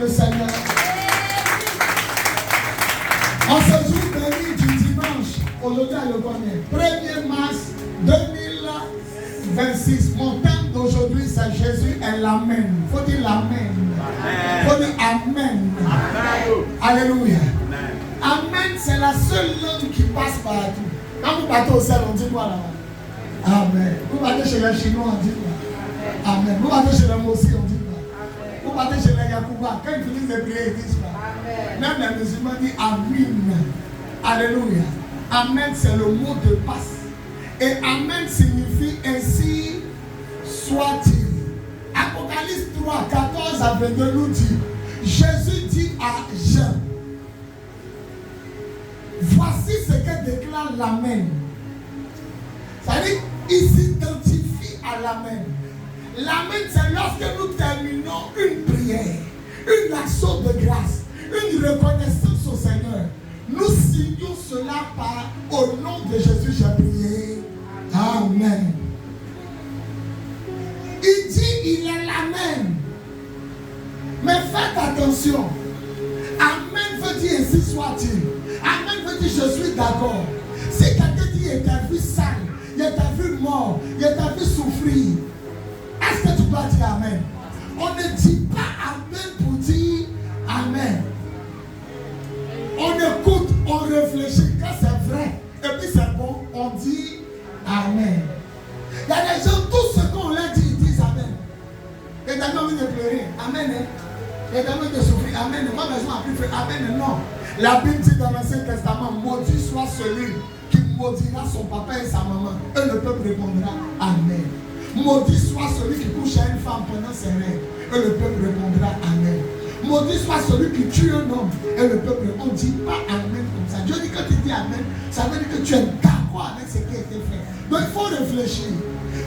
le Seigneur. En ce jour béni du dimanche, aujourd'hui le 1er mars 2026, mon thème d'aujourd'hui c'est Jésus est l'Amen. Il faut dire l'Amen. Il faut dire Amen. Alléluia. Amen, c'est la seule langue qui passe partout. Quand vous partez au ciel, on dit quoi là-bas? Amen. Vous partez chez les Chinois, on dit quoi? Amen. Vous partez chez les Mossi, on dit quoi? Vous partez chez les Yakouba, quand ils finissent de prier, ils disent quoi? Même les musulmans disent Amen. Alléluia. Amen, c'est le mot de passe. Et Amen signifie ainsi soit-il. Apocalypse 3, 14 à 22 nous dit, Jésus dit à Jean, voici ce que déclare l'Amen. C'est-à-dire, il s'identifie à l'Amen. L'Amen, c'est lorsque nous terminons une prière, une action de grâce, une reconnaissance au Seigneur. Nous signons cela par au nom de Jésus, j'ai prié. Amen. Il dit, il est l'Amen. Mais faites attention. Amen veut dire ainsi soit-il. Amen veut dire je suis d'accord. Si quelqu'un dit il t'a vu sale, il t'a vu mort, il t'a vu souffrir, est-ce que tu dois dire Amen? On ne dit pas Amen pour dire Amen. On écoute, on réfléchit. Quand c'est vrai et puis c'est bon, on dit Amen. Il y a des gens, tout ce qu'on leur dit, ils disent Amen. Et t'as envie de pleurer. Amen. Et t'as envie de souffrir. Amen. Moi, maison a plus fait Amen. Non. La Bible dit dans l'Ancien Testament, maudit soit celui qui maudira son papa et sa maman. Et le peuple répondra Amen. Maudit soit celui qui couche à une femme pendant ses règles. Et le peuple répondra Amen. Maudit soit celui qui tue un homme. Et le peuple, on ne dit pas Amen comme ça. Dieu dit quand tu dis Amen, ça veut dire que tu es d'accord avec ce qui a été fait. Donc il faut réfléchir.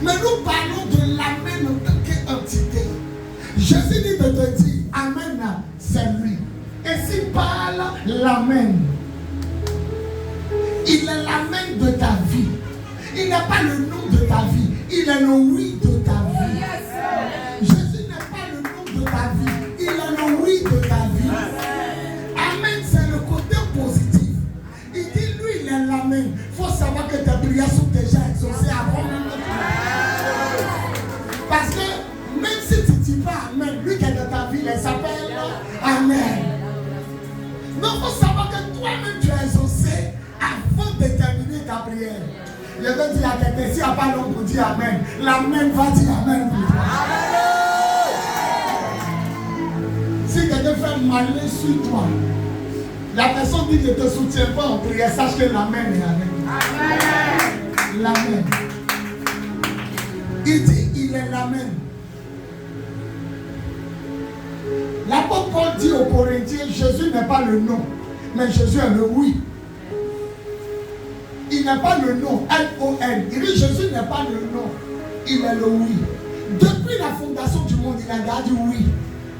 Mais nous parlons de l'Amen en tant qu'entité. Jésus dit de te dire Amen, c'est lui. Et s'il parle l'Amen, il est l'Amen de ta vie. Il n'est pas le nom de ta vie. Il est le oui de ta vie. Jésus n'est pas le nom de ta vie. Il est le oui de ta vie. Amen, c'est le côté positif. Il dit, lui, il est l'Amen. Il faut savoir que tes prières sont déjà exaucées avant même de prier. Parce que même si tu ne dis pas Amen, lui qui est de ta vie, il s'appelle Amen. Donc il faut savoir que toi-même tu es exaucé avant de terminer ta prière. Je vais dire à quelqu'un, s'il n'y a pas l'homme pour dire Amen, l'Amen va dire Amen pour toi. Si quelqu'un fait malin sur toi, la personne dit que ne te soutient pas en prière, sache que l'Amen est avec toi. L'Amen. Il dit, il est l'Amen. L'apôtre Paul dit aux Corinthiens, Jésus n'est pas le nom, mais Jésus est le oui. Il n'est pas le nom, L-O-N. Il dit Jésus n'est pas le nom, il est le oui. Depuis la fondation du monde, il a gardé oui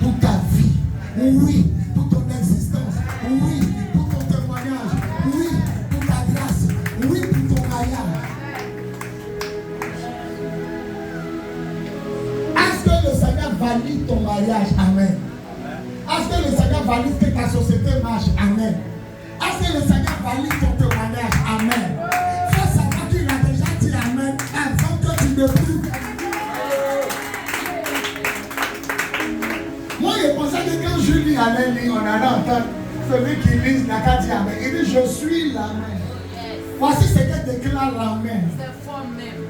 pour ta vie, oui pour ton existence, oui pour ton témoignage, oui pour ta grâce, oui pour ton mariage. Est-ce que le Seigneur valide ton mariage? Amen. Est-ce que le Seigneur valide que ta société marche? Amen. Est-ce que le Seigneur valide ton témoignage? Amen. Il faut savoir qu'il a déjà dit Amen avant que tu ne pries. Moi, je pensais que quand Julie allait lire, on allait entendre celui qui lit n'a qu'à dire Amen. Il dit je suis l'Amen. Voici ce que déclare l'Amen. C'est fort même.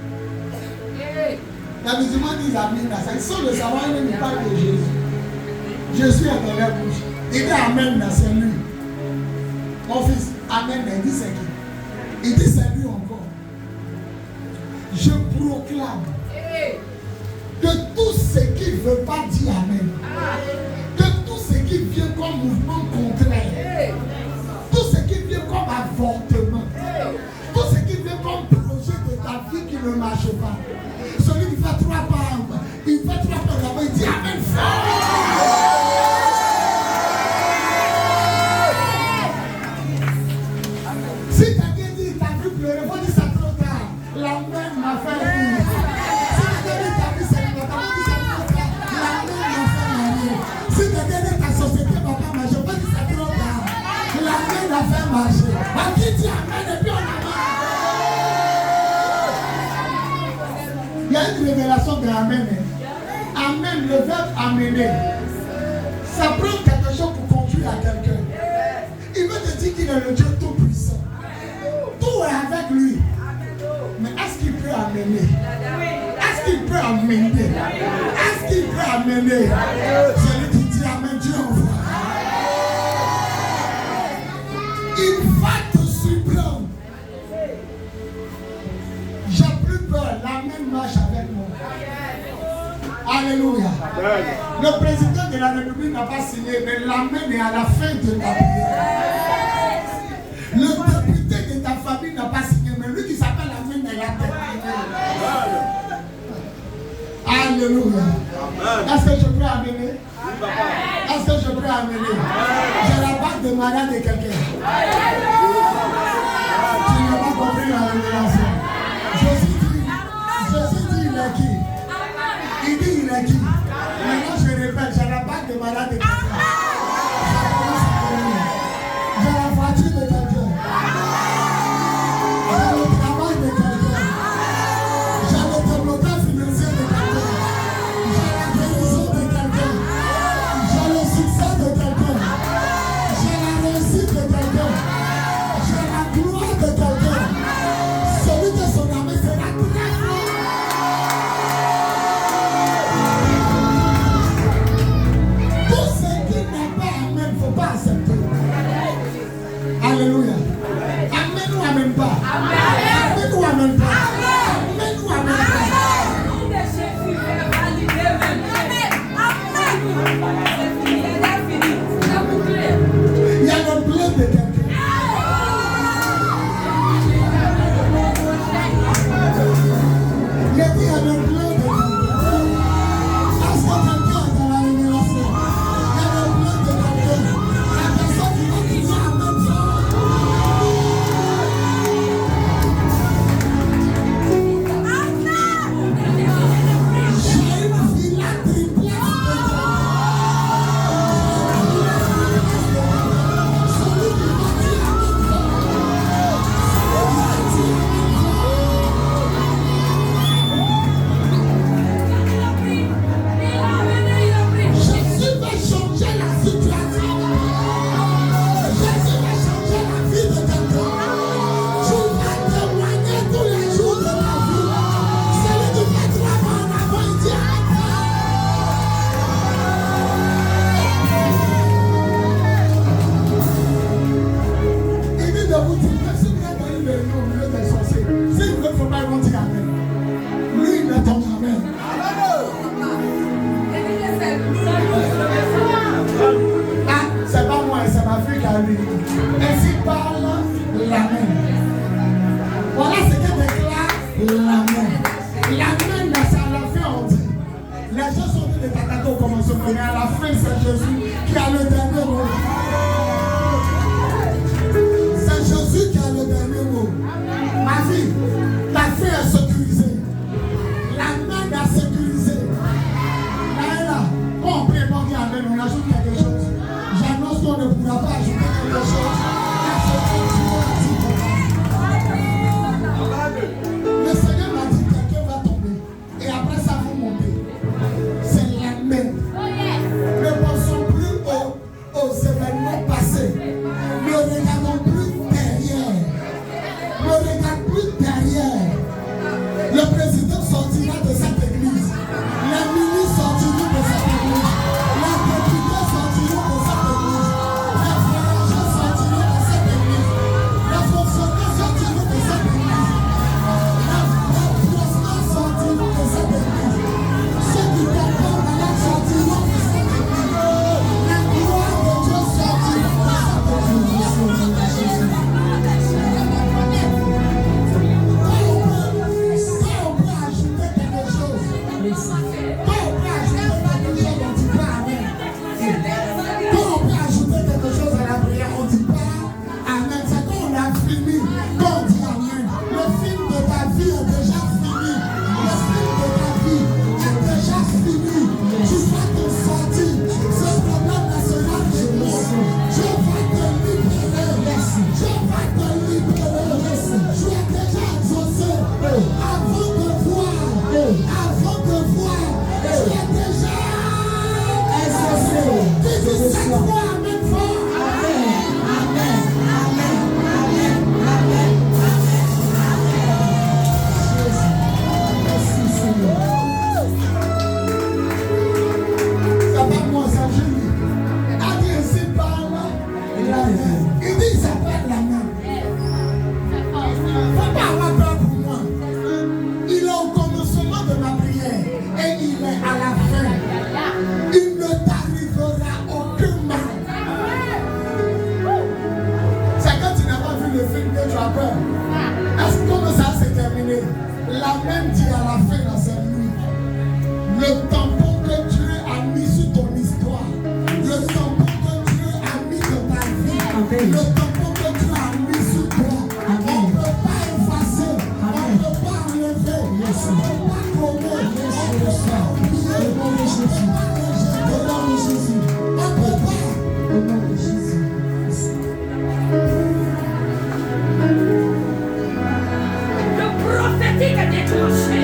La musulman dit Amen. Sans le savoir, il ne parle de Jésus. Jésus est dans leur bouche. Il dit Amen, c'est lui. Mon fils, Amen, il dit c'est qui? Il dit c'est lui encore. Je proclame que tout ce qui ne veut pas dire Amen, que tout ce qui vient comme mouvement contraire, tout ce qui vient comme avortement, tout ce qui vient comme projet de ta vie qui ne marche pas, celui qui fait 3 pas, il fait 3 pas d'abord, il dit Amen fort. Si quelqu'un dit t'as vu pleurer, il faut dire c'est trop tard. L'Amen m'a fait rire. Si quelqu'un dit t'as vu célibataire, il faut dire c'est trop tard. L'Amen m'a fait marier. Si quelqu'un dit ta société À qui dit amen et puis on avance. Il y a une révélation de amen. Amen, le verbe amener. Ça prend quelque chose pour conduire à quelqu'un. Il veut te dire qu'il est le Dieu tout-puissant. Tout est avec lui. Mais est-ce qu'il peut amener? Est-ce qu'il peut amener? Est-ce qu'il peut amener? Celui qui dit amen, Dieu envoie. Il va te surprendre. J'ai plus peur. L'amen marche avec moi. Alléluia. Le président de la République n'a pas signé, mais l'amen est à la fin de ta prière. Le député de ta famille n'a pas signé, mais lui qui s'appelle l'amen est là. Alléluia. Est-ce que je peux amener? Est-ce que je peux amener? J'ai la bague de malade de quelqu'un. Tu n'as pas compris la révélation. Jésus dit, il est qui? Il dit, il est qui? Maintenant je répète, j'ai la bague de malade de quelqu'un. J'ai la voiture de quelqu'un. J'ai le travail de quelqu'un. J'ai le développement financier de quelqu'un. J'ai la guérison de quelqu'un. J'ai le succès de quelqu'un. J'ai la réussite de quelqu'un. J'ai la gloire de quelqu'un. Celui de son âme sera très fort. Tout ce qui même dit à la fin dans cette nuit, le tampon que Dieu a mis sur ton histoire, le tampon que Dieu a mis dans ta vie, le tampon que Dieu a mis sur toi, on ne peut pas effacer, on ne peut pas enlever, on ne peut pas coller, on ne peut pas oublier, on ne peut pas. Au nom de Jésus. Le prophétique est déclenché.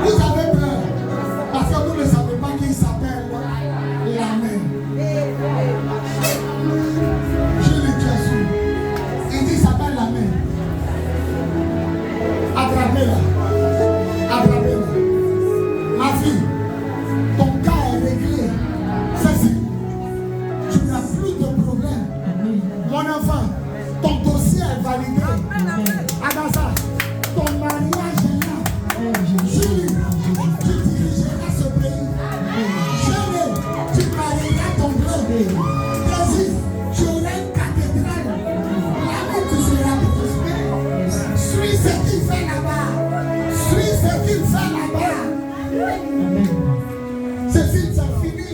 Vous avez peur parce que vous ne savez pas qu'il s'appelle l'Amen. Je lui dis Jésus. Il dit il s'appelle l'Amen. Attrapez-la. Attrapez-la. Ma fille, ton cas est réglé. Ceci, tu n'as plus de problème. Mon enfant, ton dossier est validé. Adassa, ton mariage est là. Julie, tu dirigeras ce pays. Jeanne, tu marieras ton bleu. Désir, tu auras une cathédrale. Là-bas, tu seras prospère. Suis ce qu'il fait là-bas. Suis ce qu'il fait là-bas. Ceci, c'est fini.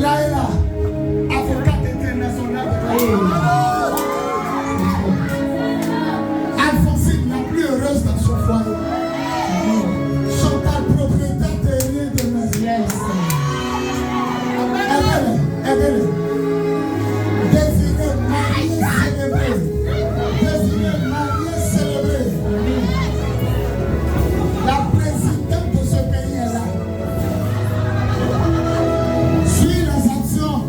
Là et là, avocate internationale de Alphonsine, la plus heureuse dans son foyer. Chantal, propriétaire terrien de maison. Aidez-le. Désiré, marié, célébré. Désiré, marié, célébré. La présidente de ce pays est là. Suis les actions.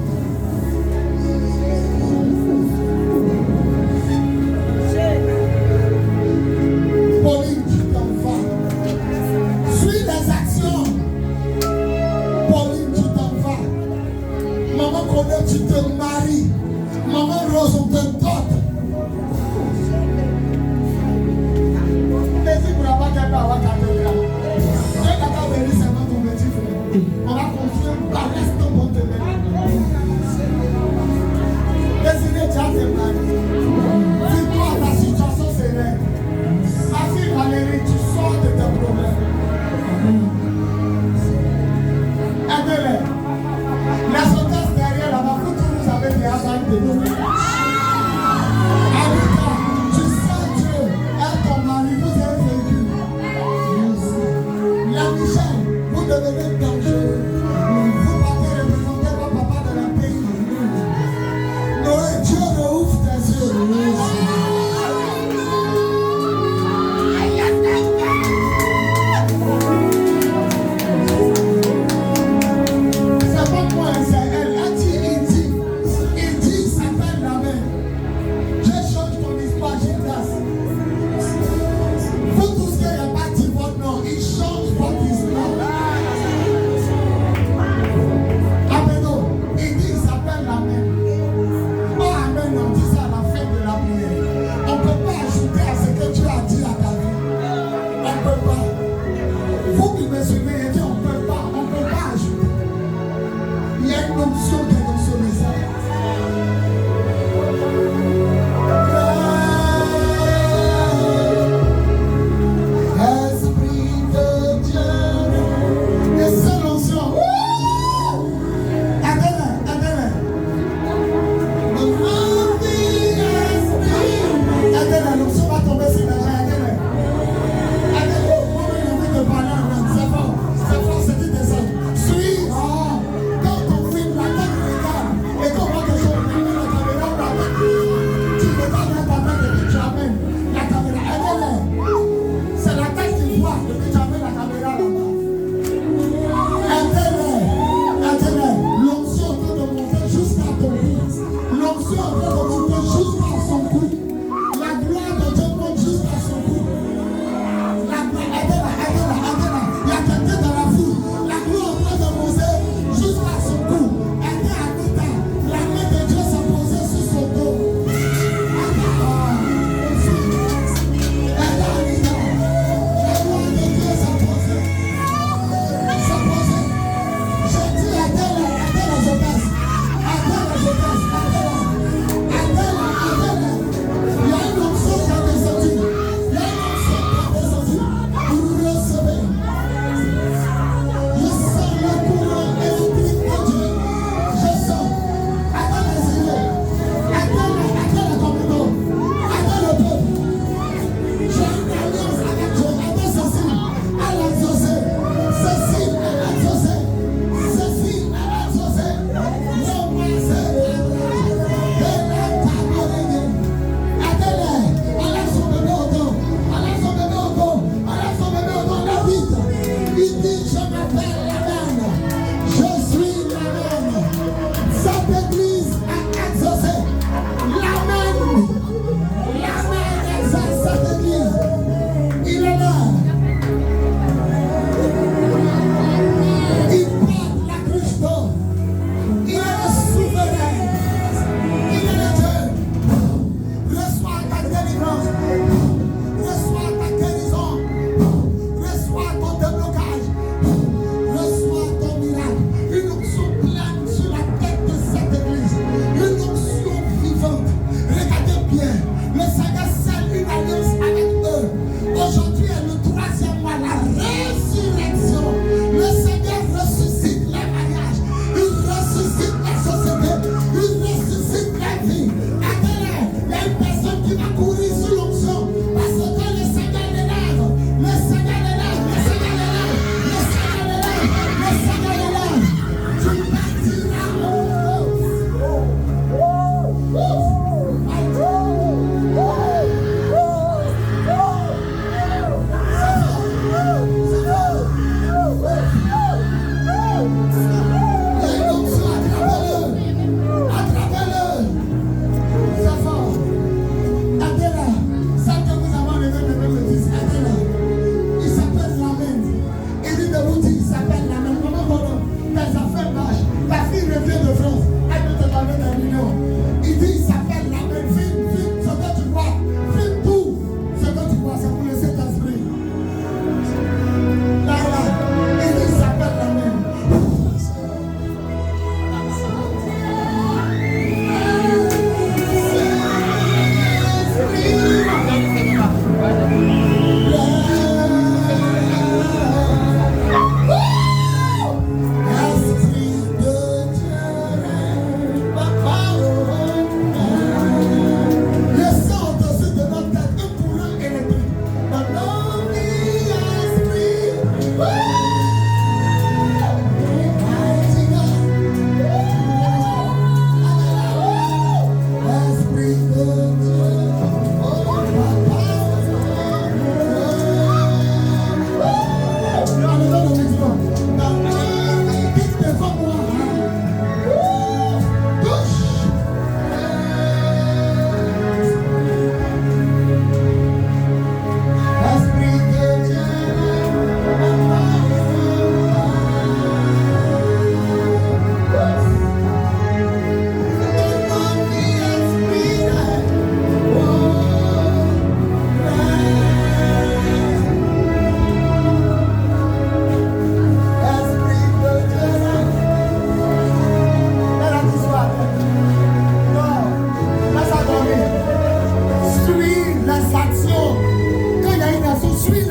Pauline, tu t'en vas. Suis les actions. Pauline, tu t'en vas. Maman Kodé, tu te maries. Maman Rose, on te dote. Désir pour avoir qu'elle peut avoir cathédrale. Dieu n'a pas béni seulement ton petit frère. On va construire par l'instant pour te bénir. Désiré, tu as tes maris. Dis-toi, ta situation sereine. Ma fille Valérie, tu sors de tes problèmes. Aidez-les. Les hôtesses derrière là-bas, vous tous vous avez des avantages de nous. Arika, tu sais Dieu, est ton mari, vous êtes vécu. La Michel, vous devenez dangereux. Vous partez représenter votre papa dans le pays. Noé, Dieu rouvre tes yeux. C'est pas moi, c'est elle. Elle dit, il dit, il s'appelle la main. Je change ton histoire, Gildas. Vous tous qui n'avez pas dit votre nom, il change votre histoire.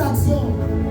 l'action.